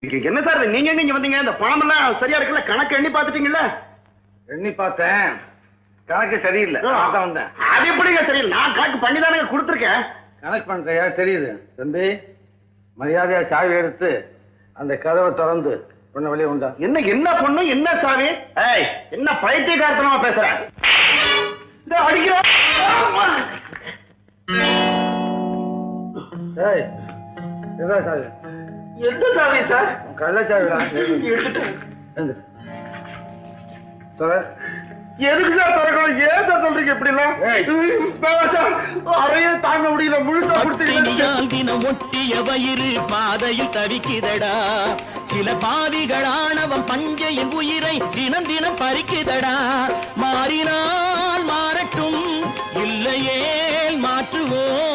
என்ன சார் நீங்க எங்க வந்தீங்க? இந்த பணம் எல்லாம் சரியா இருக்குல்ல? கணக்கு எண்ணி பாத்துட்டீங்கல்ல? எண்ணி பார்த்தேன், கணக்கு சரியில்லை. அதான் வந்தேன். அது எப்படிங்க சரியில்லை? நான் கணக்கு பண்ணி தானே கொடுத்துருக்கேன். கணக்கு பண்றியா? தெரியுது தம்பி. மரியாதையா சாவி எடுத்து அந்த கதவை திறந்து பொண்ணு வெளியே உண்டா. என்ன என்ன பொண்ணு என்ன சாவி? ஏய், என்ன பைத்தியக்காரத்தனமா பேசுற? அடிக்கிறோம். ஏய், எதா சாவி? எந்த சாவி சார்? கள்ளச்சாவி எடுத்துட்டேன். எதுக்கு சார் திறக்கணும்? ஏன் சார் சொல்றீங்க இப்படி எல்லாம்? அறையே தாங்க முடியல, முழுசா தினம் ஒட்டிய வயிறு பாதையில் தவிக்குதடா. சில பாவிகளானவன் பஞ்சையின் உயிரை தினம் தினம் பறிக்குதடா. மாறினால் மாறட்டும், இல்லையே மாற்றுவோம்.